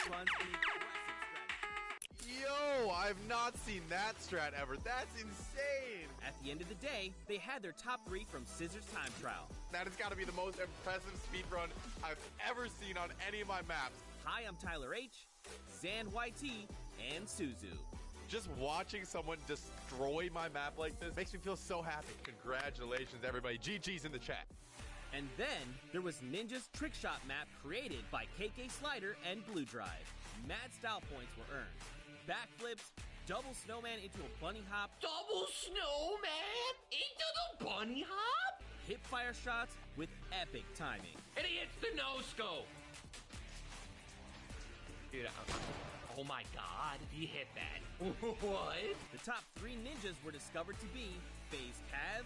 death runs and impressive strategies. Yo, I've not seen that strat ever. That's insane. At the end of the day, they had their top 3 from Scissors Time Trial. That has got to be the most impressive speedrun I've ever seen on any of my maps. Hi, I'm Tyler H, Zan YT, and Suzu. Just watching someone destroy my map like this makes me feel so happy. Congratulations, everybody. GG's in the chat. And then there was Ninja's trick shot map created by KK Slider and Blue Drive. Mad style points were earned. Backflips, double snowman into a bunny hop. Double snowman into the bunny hop? Hip fire shots with epic timing. And he hits the no-scope. Dude, oh my god, he hit that. What? The top 3 ninjas were discovered to be FaZe Kaz,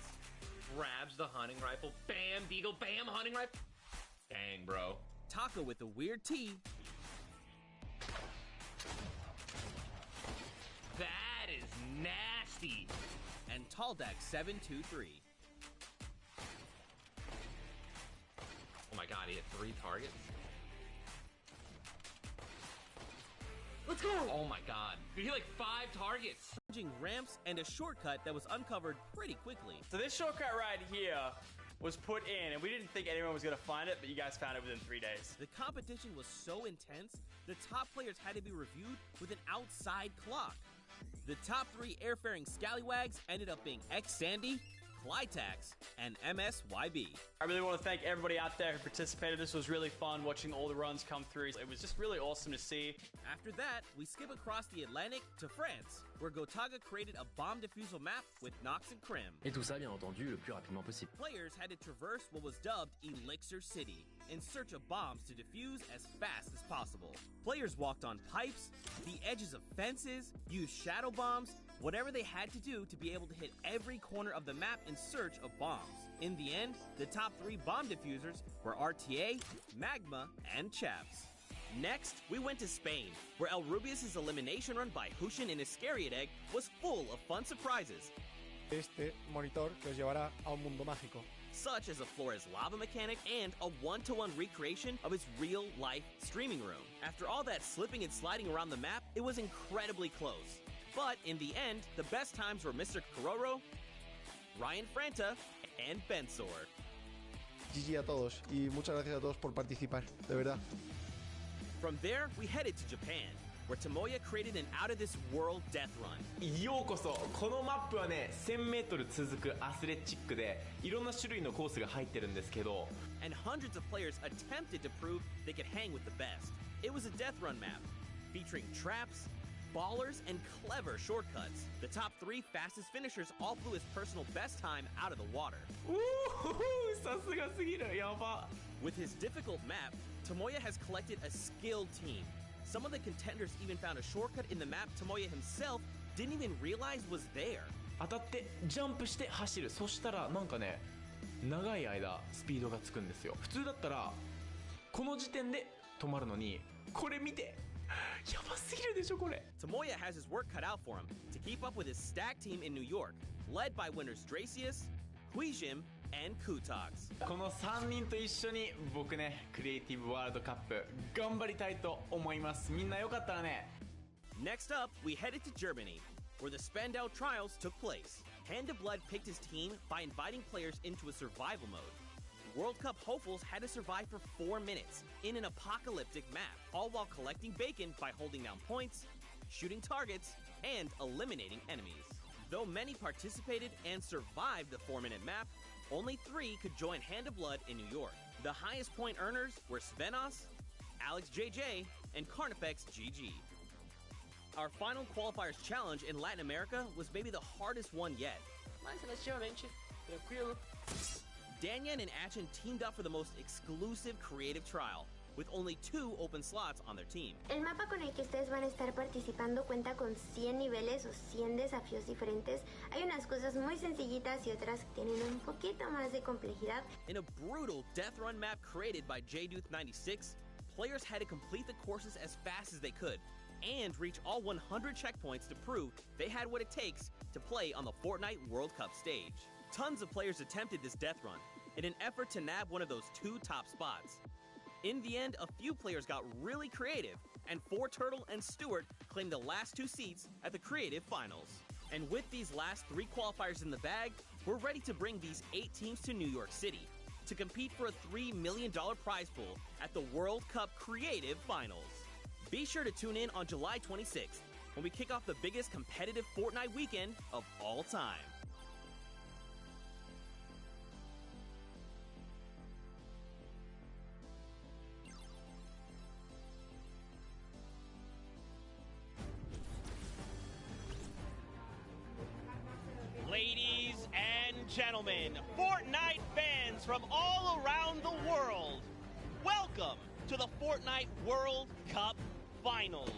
Grabs the hunting rifle, bam, deagle, bam, hunting rifle. Dang, bro. Taka with the weird T, That is nasty. and Taldak 723. Oh my god, he hit 3 targets. Let's go! Oh my god. Dude, he hit like 5 targets. Changing ramps and a shortcut that was uncovered pretty quickly. So this shortcut right here was put in, and we didn't think anyone was going to find it, but you guys found it within 3 days. The competition was so intense, the top players had to be reviewed with an outside clock. The top 3 airfaring scallywags ended up being X-Sandy, Clytax, and MSYB. I really want to thank everybody out there who participated. This was really fun watching all the runs come through. It was just really awesome to see. After that, we skip across the Atlantic to France, where Gotaga created a bomb defusal map with Nox and Krim. Et tout ça, bien entendu, le plus rapidement possible. Players had to traverse what was dubbed Elixir City in search of bombs to defuse as fast as possible. Players walked on pipes, the edges of fences, used shadow bombs, whatever they had to do to be able to hit every corner of the map in search of bombs. In the end, the top 3 bomb diffusers were RTA, Magma, and Chaps. Next, we went to Spain, where El Rubius' elimination run by Hushin and Iscariot Egg was full of fun surprises. Este monitor que os llevará a un mundo mágico. Such as a Flores lava mechanic and a 1-to-1 recreation of his real-life streaming room. After all that slipping and sliding around the map, it was incredibly close. But in the end, the best times were Mr. Kororo, Ryan Franta, and Bensor. GG a todos y muchas gracias a todos por participar, de verdad. From there, we headed to Japan, where Tomoya created an out-of-this-world death run. ようこそ。このマップはね、1000メートル続くアスレチックで、いろんな種類のコースが入ってるんですけど、And hundreds of players attempted to prove they could hang with the best. It was a death run map, featuring traps, ballers, and clever shortcuts. The top 3 fastest finishers all flew his personal best time out of the water. さすがすぎる。やば。With his difficult map, Tomoya has collected a skilled team. Some of the contenders even found a shortcut in the map Tomoya himself didn't even realize was there. 当たってジャンプして走る。そしたらなんかね、長い間スピードがつくんですよ。普通だったらこの時点で止まるのに、これ見て。やばすぎるでしょこれ。Tomoya has his work cut out for him to keep up with his stack team in New York, led by winners Dracius, Huijim, and Kutox. この3人と一緒に僕ね、クリエイティブワールドカップ頑張りたいと思います。みんなよかったらね。Next up, we headed to Germany, where the Spandau trials took place. Hand of Blood picked his team by inviting players into a survival mode. World Cup hopefuls had to survive for 4 minutes in an apocalyptic map, all while collecting bacon by holding down points, shooting targets, and eliminating enemies. Though many participated and survived the 4-minute map, only 3 could join Hand of Blood in New York. The highest point earners were Svenos, Alex JJ, and Carnifex GG. Our final qualifiers challenge in Latin America was maybe the hardest one yet. Mais relativamente tranquilo. Danyan and Achin teamed up for the most exclusive creative trial, with only 2 open slots on their team. El mapa con el que ustedes van a estar participando cuenta con 100 niveles o 100 desafíos diferentes. Hay unas cosas muy sencillitas y otras que tienen un poquito más de complejidad. In a brutal death run map created by JDuth96, players had to complete the courses as fast as they could and reach all 100 checkpoints to prove they had what it takes to play on the Fortnite World Cup stage. Tons of players attempted this death run in an effort to nab one of those 2 top spots. In the end, a few players got really creative, and 4Turtle and Stewart claimed the last 2 seats at the Creative Finals. And with these last 3 qualifiers in the bag, we're ready to bring these 8 teams to New York City to compete for a $3 million prize pool at the World Cup Creative Finals. Be sure to tune in on July 26th when we kick off the biggest competitive Fortnite weekend of all time. Ladies and gentlemen, Fortnite fans from all around the world, welcome to the Fortnite World Cup Finals.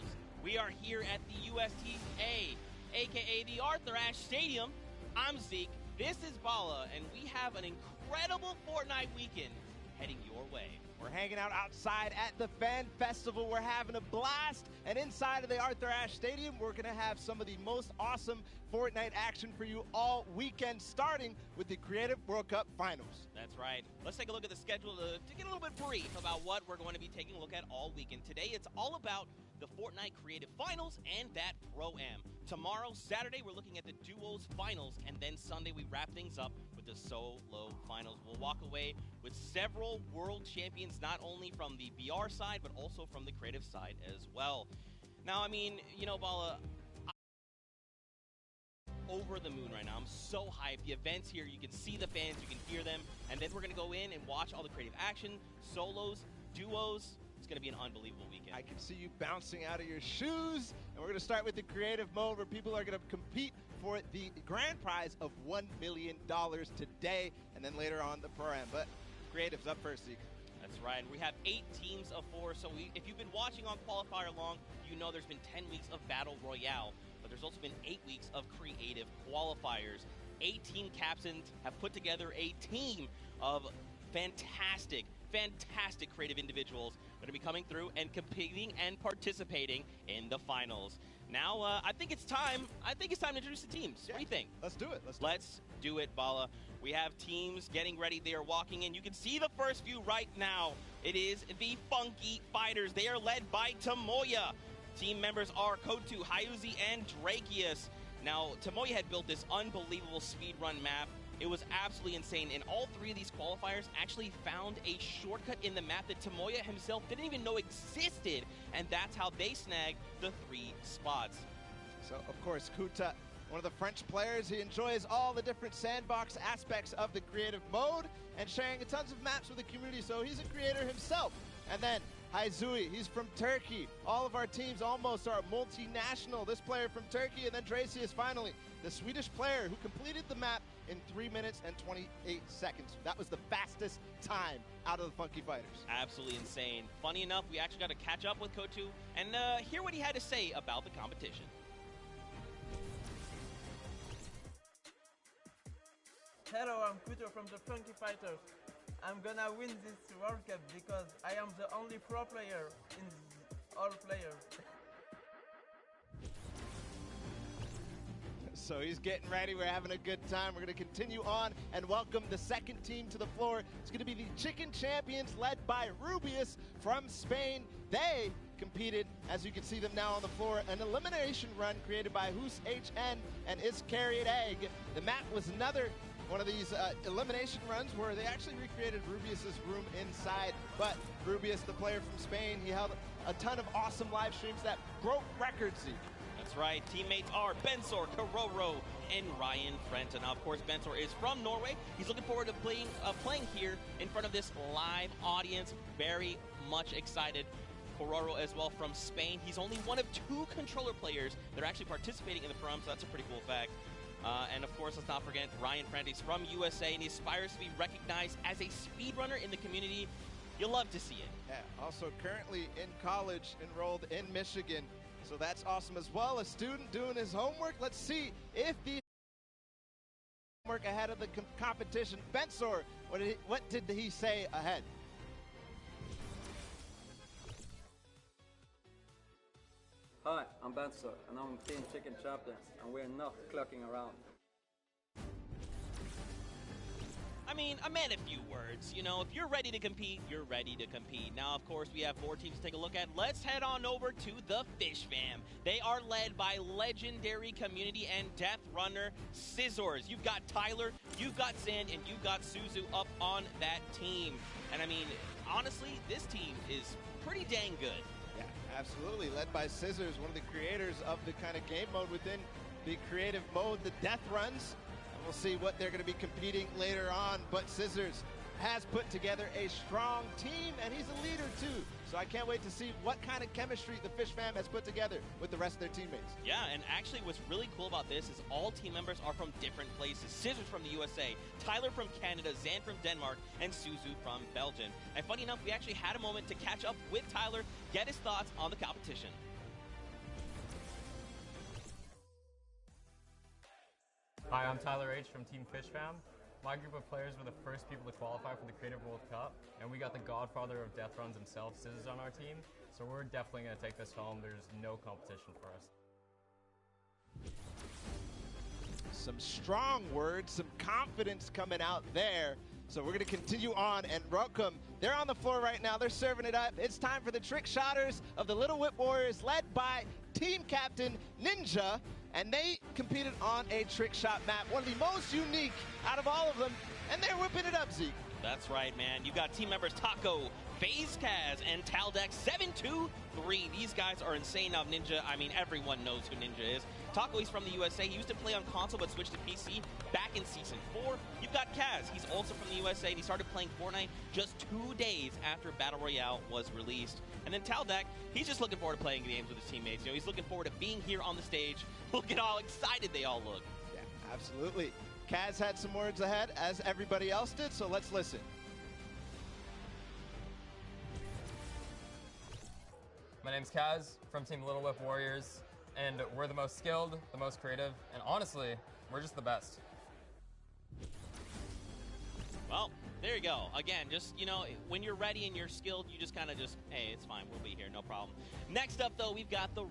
We are here at the USTA, aka the Arthur Ashe Stadium. I'm Zeke, this is Bala, and we have an incredible Fortnite weekend heading your way. We're hanging out outside at the Fan Festival. We're having a blast. And inside of the Arthur Ashe Stadium, we're going to have some of the most awesome Fortnite action for you all weekend, starting with the Creative World Cup Finals. That's right. Let's take a look at the schedule to get a little bit brief about what we're going to be taking a look at all weekend. Today, it's all about the Fortnite Creative Finals and that Pro-Am. Tomorrow, Saturday, we're looking at the Duos Finals, and then Sunday, we wrap things up with the Solo Finals. We'll walk away with several world champions, not only from the BR side, but also from the creative side as well. Now, I mean, you know, Bala, I'm over the moon right now. I'm so hyped. The event's here. You can see the fans. You can hear them. And then we're going to go in and watch all the creative action, solos, duos. It's going to be an unbelievable weekend. I can see you bouncing out of your shoes. And we're going to start with the creative mode, where people are going to compete for the grand prize of $1 million today, and then later on the Pro-Am. But creative's up first, Zeke. That's right. We have 8 teams of 4. So if you've been watching on Qualifier long, you know there's been 10 weeks of Battle Royale. But there's also been 8 weeks of creative qualifiers. 8 team captains have put together a team of fantastic creative individuals that are going to be coming through and competing and participating in the finals. Now, I think it's time to introduce the teams. Yeah. What do you think? Let's do it. Let's do it, Bala. We have teams getting ready. They are walking in. You can see the first few right now. It is the Funky Fighters. They are led by Tomoya. Team members are Kotu, Hyuzi, and Drakius. Now, Tomoya had built this unbelievable speedrun map. It was absolutely insane, and all 3 of these qualifiers actually found a shortcut in the map that Tomoya himself didn't even know existed, and that's how they snagged the 3 spots. So, of course, Kuta, one of the French players, he enjoys all the different sandbox aspects of the creative mode and sharing tons of maps with the community, so he's a creator himself. And then Haizui, he's from Turkey. All of our teams almost are multinational. This player from Turkey, and then Tracy is finally the Swedish player who completed the map in 3 minutes and 28 seconds. That was the fastest time out of the Funky Fighters. Absolutely insane. Funny enough, we actually got to catch up with Kotu and hear what he had to say about the competition. Hello, I'm Kuto from the Funky Fighters. I'm gonna win this World Cup because I am the only pro player in all players. So he's getting ready. We're having a good time. We're going to continue on and welcome the second team to the floor. It's going to be the Chicken Champions, led by Rubius from Spain. They competed, as you can see them now on the floor, an elimination run created by Hus HN and Iscrevam-se Egg. The map was another one of these elimination runs where they actually recreated Rubius's room inside. But Rubius, the player from Spain, he held a ton of awesome live streams that broke records, Zeke. That's right. Teammates are Bensor, Karoro, and Ryan Frenta. Now, of course, Bensor is from Norway. He's looking forward to playing here in front of this live audience. Very much excited. Karoro as well from Spain. He's only one of 2 controller players that are actually participating in the Pro-Am, so that's a pretty cool fact. And of course, let's not forget Ryan Frenta. He's from USA, and he aspires to be recognized as a speedrunner in the community. You'll love to see it. Yeah, also currently in college, enrolled in Michigan. So that's awesome as well. A student doing his homework. Let's see if the homework ahead of the competition. Bensor, what did he say ahead? Hi, I'm Bensor, and I'm Team Chicken Champions, and we're not clocking around. I mean, a man of few words. You know, if you're ready to compete, you're ready to compete. Now, of course, we have more teams to take a look at. Let's head on over to the Fish Fam. They are led by legendary community and death runner Scissors. You've got Tyler, you've got Zand, and you've got Suzu up on that team. And I mean, honestly, this team is pretty dang good. Yeah, absolutely. Led by Scissors, one of the creators of the kind of game mode within the creative mode, the death runs. And we'll see what they're going to be competing later on. But Scissors has put together a strong team, and he's a leader too. So I can't wait to see what kind of chemistry the Fish Fam has put together with the rest of their teammates. Yeah, and actually what's really cool about this is all team members are from different places. Scissors from the USA, Tyler from Canada, Zan from Denmark, and Suzu from Belgium. And funny enough, we actually had a moment to catch up with Tyler, get his thoughts on the competition. Hi, I'm Tyler H. from Team Fish Fam. My group of players were the first people to qualify for the Creative World Cup, and we got the godfather of death runs himself, Scissors, on our team, so we're definitely going to take this home. There's no competition for us. Some strong words, some confidence coming out there. So we're going to continue on and welcome. They're on the floor right now. They're serving it up. It's time for the trick shotters of the Little Whip Warriors, led by team captain Ninja. And they competed on a trick shot map, one of the most unique out of all of them. And they're whipping it up, Zeke. That's right, man. You got team members Taco, FaZe Kaz, and Taldex 723. These guys are insane. Now, Ninja, I mean, everyone knows who Ninja is. Taco, he's from the USA. He used to play on console but switched to PC back in Season 4. You've got Kaz. He's also from the USA, and he started playing Fortnite just 2 days after Battle Royale was released. And then Taldex, he's just looking forward to playing games with his teammates. You know, he's looking forward to being here on the stage. Look at how excited they all look. Yeah, absolutely. Kaz had some words ahead, as everybody else did, so let's listen. My name's Kaz from Team Little Whip Warriors, and we're the most skilled, the most creative, and honestly, we're just the best. Well, there you go. Again, just, you know, when you're ready and you're skilled, you just kind of just, hey, it's fine, we'll be here, no problem. Next up, though, we've got the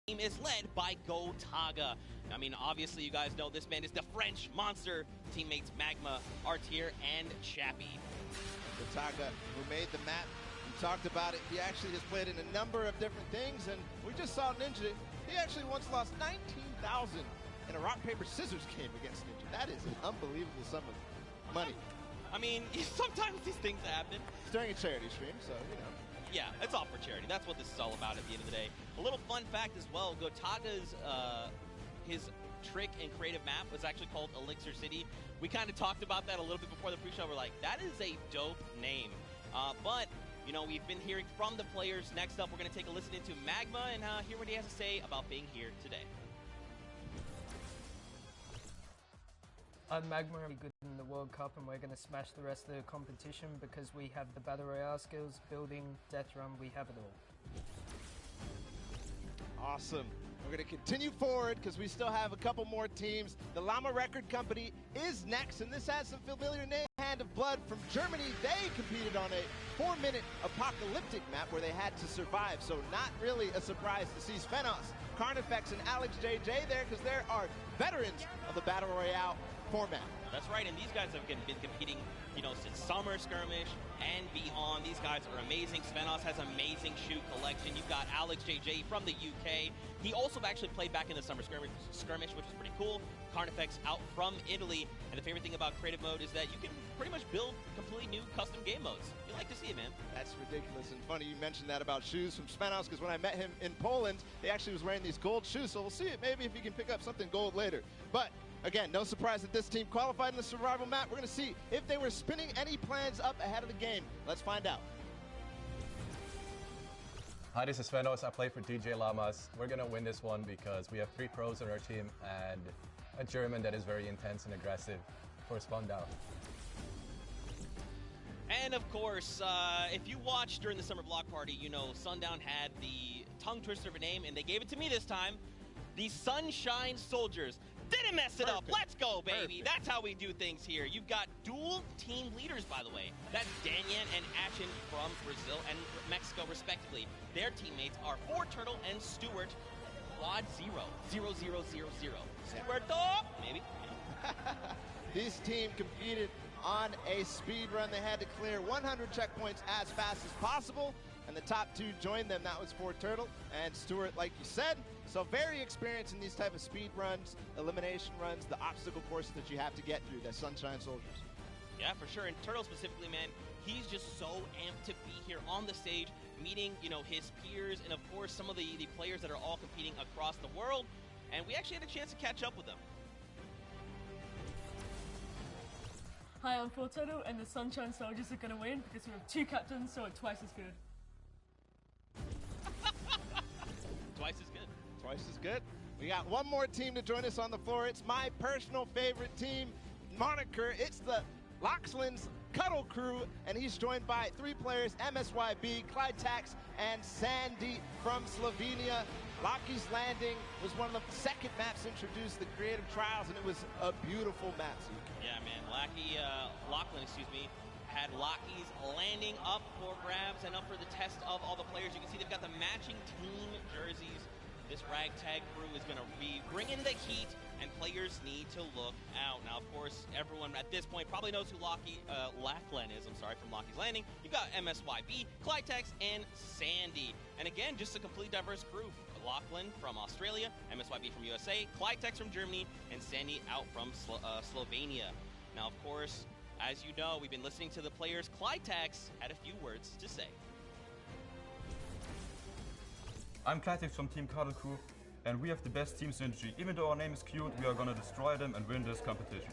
team is led by Gotaga. I mean, obviously, you guys know this man is the French monster. Teammates Magma, Artier, and Chappie. Gotaga, who made the map, we talked about it. He actually has played in a number of different things, and we just saw Ninja. He actually once lost 19,000 in a rock, paper, scissors game against Ninja. That is an unbelievable sum of money. I mean, sometimes these things happen. It's during a charity stream, so, you know. Yeah, it's all for charity. That's what this is all about at the end of the day. A little fun fact as well, Gotaga's, his trick and creative map was actually called Elixir City. We kind of talked about that a little bit before the pre-show. We're like, that is a dope name. But, you know, we've been hearing from the players. Next up, we're going to take a listen into Magma and hear what he has to say about being here today. I'm Magma, I'm good in the World Cup, and we're going to smash the rest of the competition because we have the Battle Royale skills, building, death run, we have it all. Awesome. We're going to continue forward because we still have a couple more teams. The Llama Record Company is next, and this has some familiar names. Hand of Blood from Germany. They competed on a 4-minute apocalyptic map where they had to survive, so not really a surprise to see Svenos, Carnifex, and Alex JJ there because there are veterans of the Battle Royale format. That's right, and these guys have been competing, you know, since Summer Skirmish and beyond. These guys are amazing. Svenos has amazing shoe collection. You've got Alex JJ from the UK. He also actually played back in the Summer Skirmish, which is pretty cool. Carnifex out from Italy. And the favorite thing about creative mode is that you can pretty much build completely new custom game modes. You like to see it, man. That's ridiculous and funny you mentioned that about shoes from Svenos, because when I met him in Poland, he actually was wearing these gold shoes. So we'll see it maybe if he can pick up something gold later. But again, no surprise that this team qualified in the survival map. We're going to see if they were spinning any plans up ahead of the game. Let's find out. Hi, this is Svenos. I play for DJ Llamas. We're going to win this one because we have 3 pros on our team and a German that is very intense and aggressive for Sundown. And of course, if you watched during the summer block party, you know Sundown had the tongue twister of a name, and they gave it to me this time. The Sunshine Soldiers. Didn't mess it up. Let's go, baby. Perfect. That's how we do things here. You've got dual team leaders, by the way. That's Danyan and Ashen from Brazil and Mexico, respectively. Their teammates are Turtle and Stuart. Quad 0. 0, 0, 0, 0. Stuarto, maybe. This team competed on a speed run. They had to clear 100 checkpoints as fast as possible, and the top two joined them. That was for Turtle and Stuart, like you said. So very experienced in these type of speed runs, elimination runs, the obstacle courses that you have to get through, the Sunshine Soldiers. Yeah, for sure. And Turtle specifically, man, he's just so amped to be here on the stage, meeting, his peers, and of course some of the players that are all competing across the world. And we actually had a chance to catch up with them. Hi, I'm Fortunato, and the Sunshine Soldiers are going to win because we have two captains, so it's twice as good. Twice as good. Twice as good. We got one more team to join us on the floor. It's my personal favorite team moniker. It's the Loxland's Cuddle Crew, and he's joined by three players, MSYB, Clyde Tax, and Sandy from Slovenia. Lockie's Landing was one of the second maps introduced, the creative trials, and it was a beautiful map. Yeah, man. Lachlan, had Lockie's Landing up for grabs and up for the test of all the players. You can see they've got the matching team jerseys. This ragtag crew is going to be bringing the heat, and players need to look out. Now, of course, everyone at this point probably knows who Lachlan is. From Lockie's Landing. You've got MSYB, Clytex, and Sandy. And again, just a completely diverse crew. Lachlan from Australia, MSYB from USA, Clytex from Germany, and Sandy out from Slovenia. Now, of course, as you know, we've been listening to the players. Clytex had a few words to say. I'm Clytex from Team Cuddle Crew, and we have the best team synergy. Even though our name is cute, we are gonna destroy them and win this competition.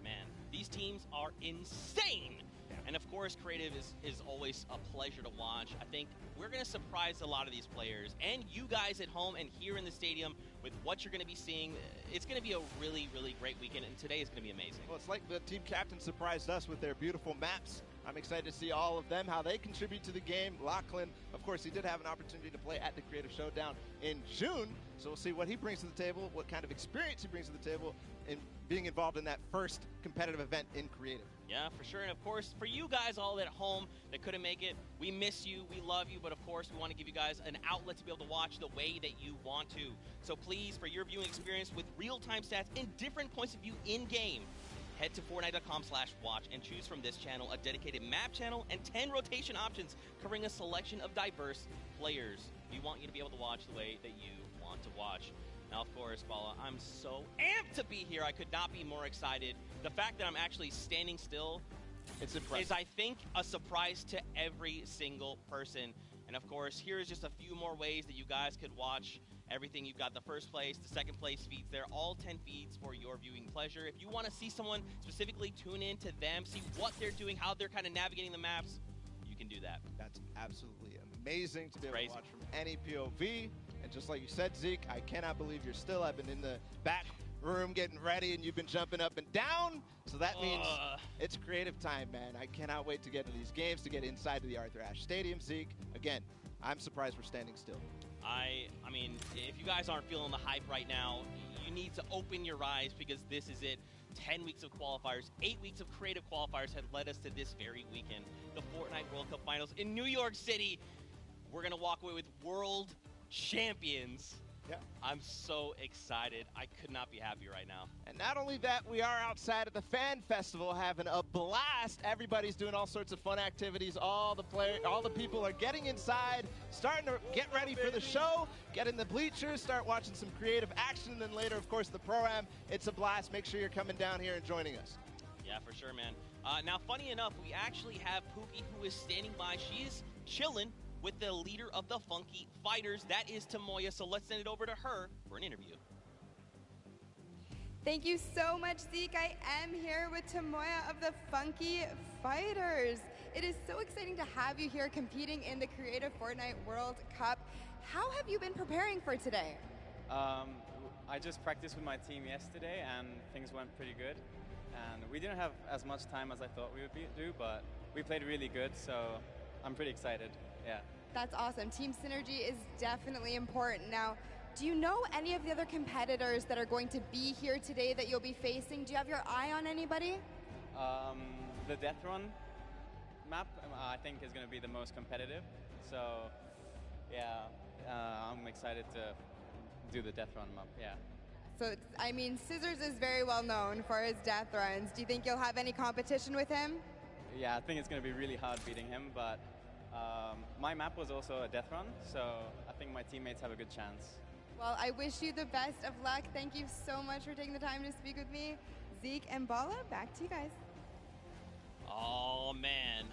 Man, these teams are insane! And of course, creative is always a pleasure to watch. I think we're going to surprise a lot of these players and you guys at home and here in the stadium with what you're going to be seeing. It's going to be a really, really great weekend, and today is going to be amazing. Well, it's like the team captain surprised us with their beautiful maps. I'm excited to see all of them, how they contribute to the game. Lachlan, of course, he did have an opportunity to play at the Creative Showdown in June, so we'll see what he brings to the table, what kind of experience he brings to the table in being involved in that first competitive event in Creative. Yeah, for sure. And of course, for you guys all at home that couldn't make it, we miss you, we love you, but of course, we want to give you guys an outlet to be able to watch the way that you want to. So please, for your viewing experience with real-time stats and different points of view in-game, head to Fortnite.com/watch and choose from this channel a dedicated map channel and 10 rotation options covering a selection of diverse players. We want you to be able to watch the way that you want to watch. Now, of course, Bala, I'm so amped to be here. I could not be more excited. The fact that I'm actually standing still is, I think, a surprise to every single person. And of course, here's just a few more ways that you guys could watch everything. You've got the first place, the second place feeds there, all 10 feeds for your viewing pleasure. If you want to see someone specifically, tune in to them, see what they're doing, how they're kind of navigating the maps, you can do that. That's absolutely amazing to be able to watch from any POV. And just like you said, Zeke, I cannot believe you're still. I've been in the back room getting ready, and you've been jumping up and down. So that means it's creative time, man. I cannot wait to get to these games, to get inside to the Arthur Ashe Stadium, Zeke. Again, I'm surprised we're standing still. I mean, if you guys aren't feeling the hype right now, you need to open your eyes because this is it. 10 weeks of qualifiers, 8 weeks of creative qualifiers had led us to this very weekend. The Fortnite World Cup Finals in New York City. We're going to walk away with world champions. Yeah. I'm so excited. I could not be happier right now. And not only that, we are outside at the Fan Festival having a blast. Everybody's doing all sorts of fun activities. All the people are getting inside, starting to get ready for the show, get in the bleachers, start watching some creative action, and then later, of course, the pro-am. It's a blast. Make sure you're coming down here and joining us. Yeah, for sure, man. Now, funny enough, we actually have Pookie who is standing by. She's chilling with the leader of the Funky Fighters. That is Tamoya, so let's send it over to her for an interview. Thank you so much, Zeke. I am here with Tamoya of the Funky Fighters. It is so exciting to have you here competing in the Creative Fortnite World Cup. How have you been preparing for today? I just practiced with my team yesterday and things went pretty good. And we didn't have as much time as I thought we would do, but we played really good, so I'm pretty excited. Yeah. That's awesome. Team synergy is definitely important. Now, do you know any of the other competitors that are going to be here today that you'll be facing? Do you have your eye on anybody? The Death Run map, I think, is going to be the most competitive. So, yeah, I'm excited to do the Death Run map, yeah. So, I mean, Scissors is very well known for his death runs. Do you think you'll have any competition with him? Yeah, I think it's going to be really hard beating him, but my map was also a death run, so I think my teammates have a good chance. Well, I wish you the best of luck. Thank you so much for taking the time to speak with me. Zeke and Bala, back to you guys. Oh man,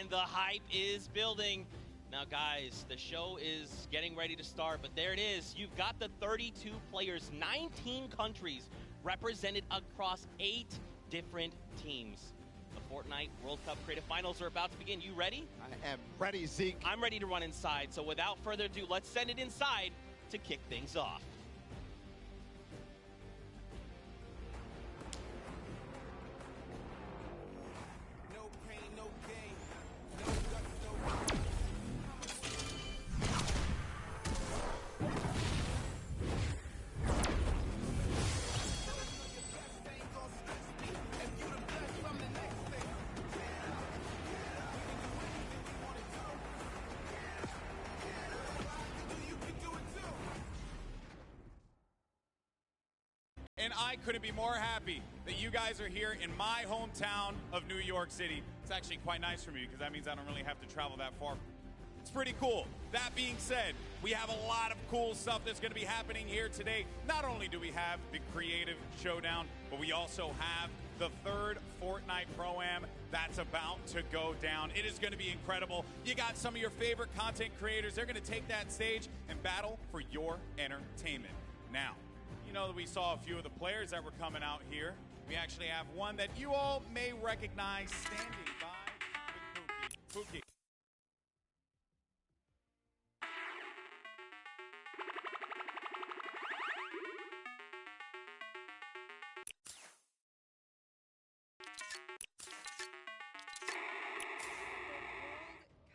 the hype is building. Now guys, the show is getting ready to start, but there it is. You've got the 32 players, 19 countries represented across 8 different teams. The Fortnite World Cup Creative Finals are about to begin. You ready? I am ready, Zeke. I'm ready to run inside, so without further ado, let's send it inside to kick things off. And I couldn't be more happy that you guys are here in my hometown of New York City. It's actually quite nice for me because that means I don't really have to travel that far. It's pretty cool. That being said, we have a lot of cool stuff that's going to be happening here today. Not only do we have the Creative Showdown, but we also have the third Fortnite Pro-Am that's about to go down. It is going to be incredible. You got some of your favorite content creators. They're going to take that stage and battle for your entertainment. Now, you know that we saw a few of the players that were coming out here. We actually have one that you all may recognize standing by with Pookie.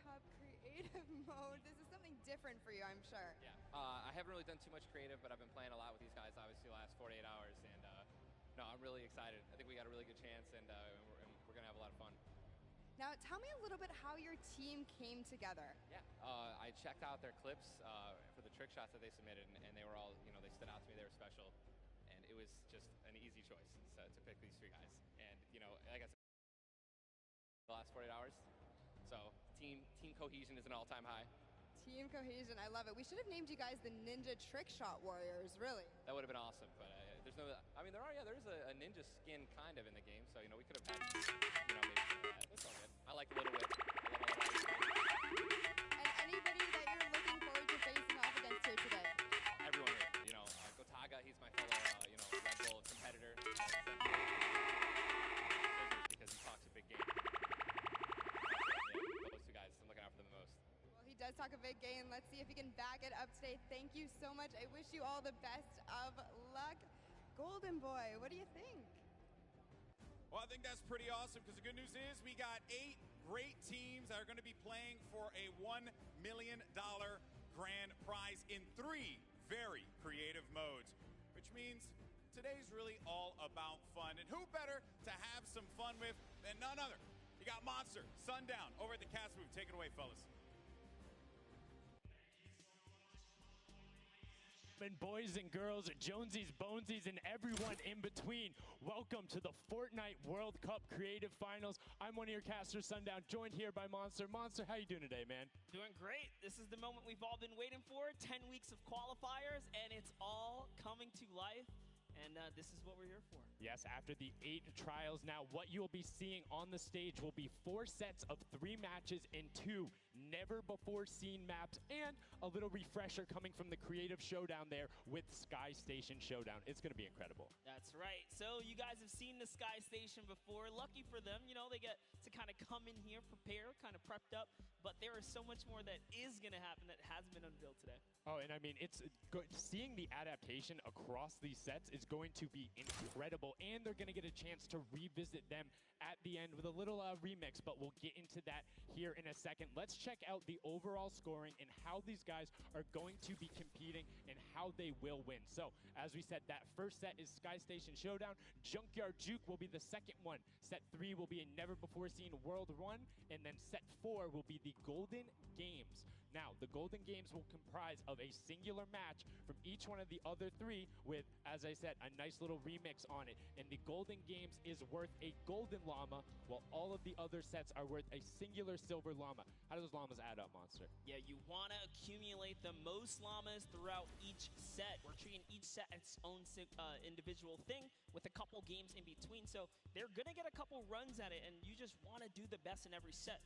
Cup creative mode. This is something different for you, I'm sure. Yeah, I haven't really done too much creative, but I've been playing a lot with these guys, obviously, the last 48 hours, and no, I'm really excited. I think we got a really good chance, and we're going to have a lot of fun. Now, tell me a little bit how your team came together. Yeah, I checked out their clips for the trick shots that they submitted, and they were all, you know, they stood out to me, they were special, and it was just an easy choice to pick these 3 guys. And, you know, like I said, the last 48 hours, so team cohesion is an all-time high. Team cohesion, I love it. We should have named you guys the Ninja Trick Shot Warriors, really. That would have been awesome, but there's no, I mean, there is a ninja skin kind of in the game, so, you know, we could have had, you know, maybe some of that. It's all good. I like a little whip. And anybody that you're looking forward to facing off against here today? Everyone here, you know, Gotaga, he's my fellow, you know, Red Bull competitor. Because he talks a big game. Yeah, those 2 guys, I'm looking out for them the most. Well, he does talk a big game. Let's see if he can back it up today. Thank you so much. I wish you all the best of luck. Golden Boy, what do you think? Well, I think that's pretty awesome because the good news is we got 8 great teams that are going to be playing for a $1 million grand prize in 3 very creative modes, which means today's really all about fun. And who better to have some fun with than none other? You got Monster, Sundown over at the Cast Move. Take it away, fellas. And boys and girls, Jonesies, Bonesies, and everyone in between. Welcome to the Fortnite World Cup Creative Finals. I'm one of your casters, Sundown, joined here by Monster. Monster, how you doing today, man? Doing great. This is the moment we've all been waiting for. 10 weeks of qualifiers, and it's all coming to life. And this is what we're here for. Yes, after the 8 trials now, what you'll be seeing on the stage will be 4 sets of 3 matches and 2 never-before-seen maps, and a little refresher coming from the Creative Showdown there with Sky Station Showdown. It's going to be incredible. That's right. So you guys have seen the Sky Station before. Lucky for them, you know, they get to kind of come in here, prepare, kind of prepped up, but there is so much more that is going to happen that hasn't been unveiled today. Oh, and I mean, it's good. Seeing the adaptation across these sets is going to be incredible, and they're going to get a chance to revisit them at the end with a little remix, but we'll get into that here in a second. Let's check out the overall scoring and how these guys are going to be competing and how they will win. So, as we said, that first set is Sky Station Showdown. Junkyard Juke will be the second one. Set 3 will be a never-before-seen World Run, and then set 4 will be the Golden Games. Now, the Golden Games will comprise of a singular match from each one of the other 3 with, as I said, a nice little remix on it. And the Golden Games is worth a golden llama, while all of the other sets are worth a singular silver llama. How do those llamas add up, Monster? Yeah, you want to accumulate the most llamas throughout each set. We're treating each set as its own individual thing with a couple games in between. So they're going to get a couple runs at it, and you just want to do the best in every set.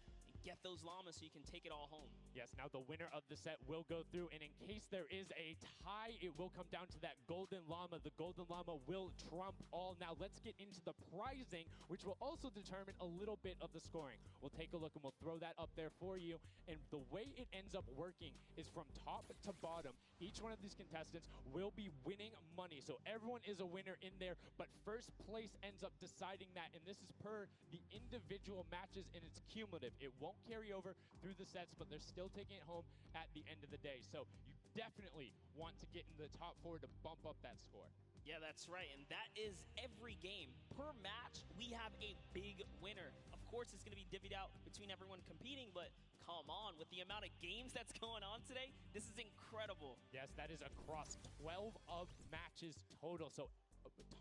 Get those llamas so you can take it all home. Yes, now the winner of the set will go through, and in case there is a tie, it will come down to that golden llama. The golden llama will trump all. Now let's get into the prizing, which will also determine a little bit of the scoring. We'll take a look and we'll throw that up there for you. And the way it ends up working is from top to bottom. Each one of these contestants will be winning money. So everyone is a winner in there, but first place ends up deciding that. And this is per the individual matches, and it's cumulative. It won't carry over through the sets, but they're still taking it home at the end of the day. So you definitely want to get in the top 4 to bump up that score. Yeah, that's right, and that is every game. Per match, we have a big winner. Of course, it's going to be divvied out between everyone competing, but come on, with the amount of games that's going on today, this is incredible. Yes, that is across 12 of matches total, so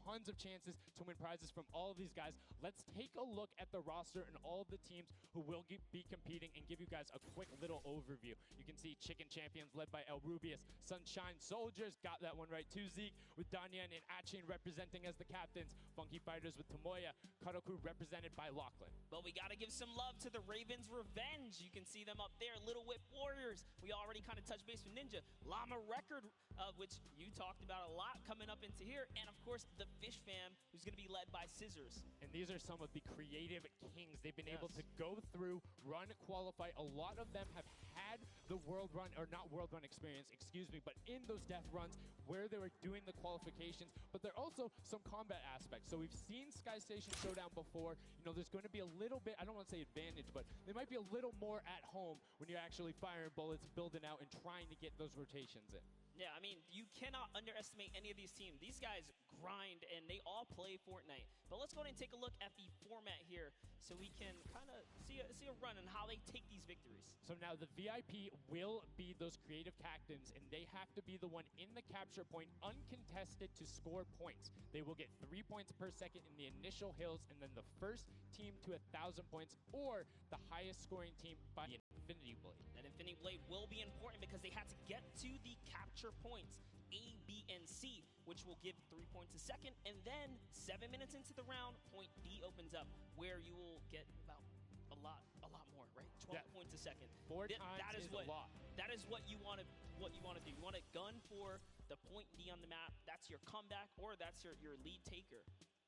tons of chances to win prizes from all of these guys. Let's take a look at the roster and all of the teams who will be competing and give you guys a quick little overview. You can see Chicken Champions led by El Rubius, Sunshine Soldiers, got that one right too, Zeke, with Danyan and Achin representing as the captains, Funky Fighters with Tomoya, Cuddle Crew represented by Lachlan. But we got to give some love to the Ravens Revenge. You can see them up there, Little Whip Warriors. We already kind of touched base with Ninja. Llama Record, which you talked about a lot, coming up into here, and of course, the Fish Fam, who's going to be led by Scissors. And these are some of the creative kings. They've been able to go through, run, qualify. A lot of them have had the world run, or not world run experience, excuse me, but in those death runs where they were doing the qualifications, but there are also some combat aspects. So we've seen Sky Station Showdown before. You know, there's going to be a little bit, I don't want to say advantage, but they might be a little more at home when you're actually firing bullets, building out, and trying to get those rotations in. Yeah, I mean, you cannot underestimate any of these teams. These guys grind, and they all play Fortnite. But let's go ahead and take a look at the format here so we can kind of see a run and how they take these victories. So now the VIP will be those creative captains, and they have to be the one in the capture point uncontested to score points. They will get 3 points per second in the initial hills, and then the first team to 1,000 points, or the highest scoring team by the Infinity Blade. That Infinity Blade will be important because they had to get to the capture points, A, B, and C, which will give 3 points a second. And then 7 minutes into the round, point D opens up, where you will get about a lot more, right? 12 points a second. 4 times that is a lot. That is what you want to do. You want to gun for the point D on the map. That's your comeback, or that's your lead taker.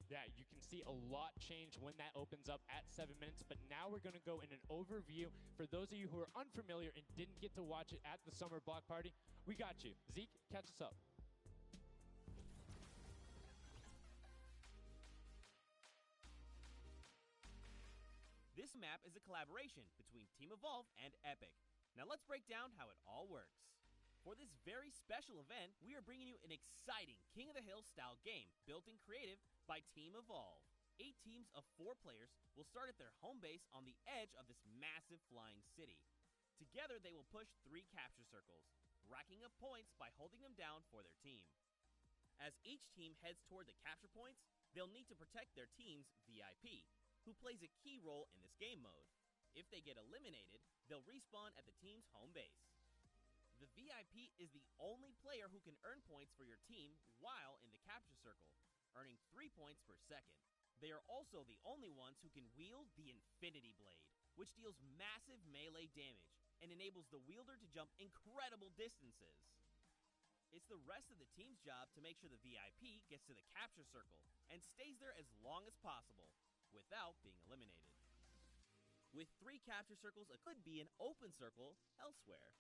Yeah, you can see a lot change when that opens up at 7 minutes, but now we're going to go in an overview. For those of you who are unfamiliar and didn't get to watch it at the summer block party, we got you. Zeke, catch us up. This map is a collaboration between Team Evolve and Epic. Now let's break down how it all works. For this very special event, we are bringing you an exciting King of the Hill style game built in creative by Team Evolve. 8 teams of 4 players will start at their home base on the edge of this massive flying city. Together they will push 3 capture circles, racking up points by holding them down for their team. As each team heads toward the capture points, they'll need to protect their team's VIP, who plays a key role in this game mode. If they get eliminated, they'll respawn at the team's home base. The VIP is the only player who can earn points for your team while in the capture circle, earning 3 points per second. They are also the only ones who can wield the Infinity Blade, which deals massive melee damage and enables the wielder to jump incredible distances. It's the rest of the team's job to make sure the VIP gets to the capture circle and stays there as long as possible without being eliminated. With 3 capture circles, it could be an open circle elsewhere.